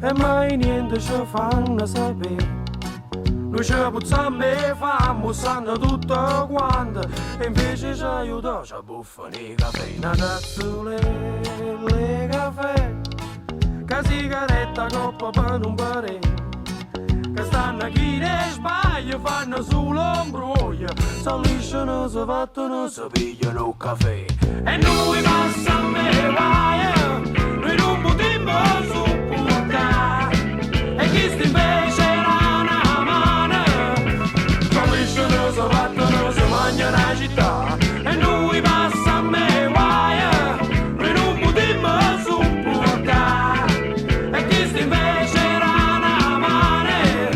e mai niente ci fanno sapere. Noi ci puzziamo e famo, sanno tutto quanto, e invece ci aiuta, ci buffano i caffè, una tazzule, le caffè, che sigaretta coppa per un pare, che stanno chi ne sbaglia, fanno solo imbroglio, si lisciano, si fattono, si pigliano il caffè, e noi passiamo e vai, noi non potremmo sopportare, e chi sta invece si battono, si mangiano la città e noi passiamo e guai, noi non potremmo sopportare e chi sta invece era una mare,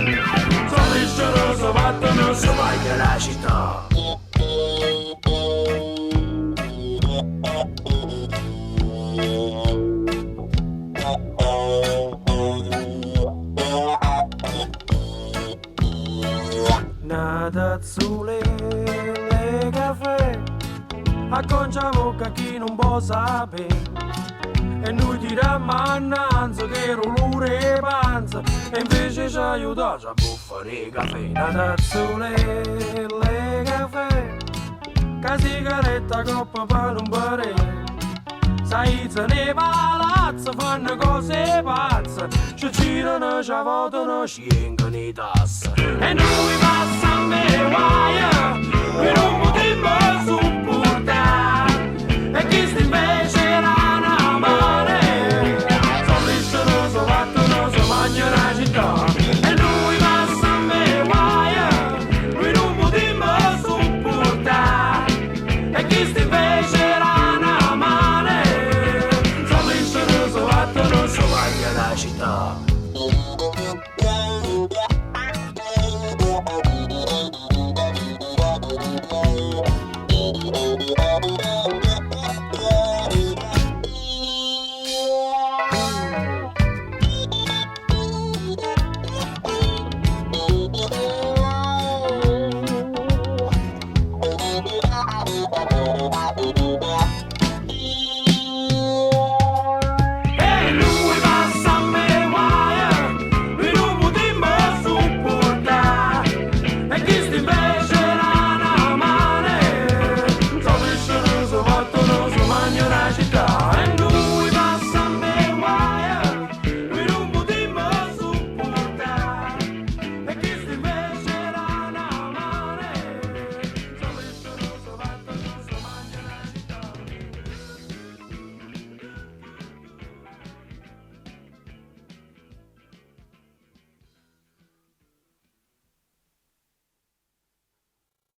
si lisciano, si battono, si mangiano la città. Una tazzule, le caffè, acconcia bocca chi non può sapere, e noi tiriamo annanzi che rolure e panza, e invece ci aiuta a buffare i caffè. Una tazzule, le caffè, che sigaretta coppa per un pare, sai se ne palazzo fanno cose pazze, ci girano, ci votano, ci vengono i tasse, e noi passiamo e guai, noi non potremmo sopportare, e chi sta invece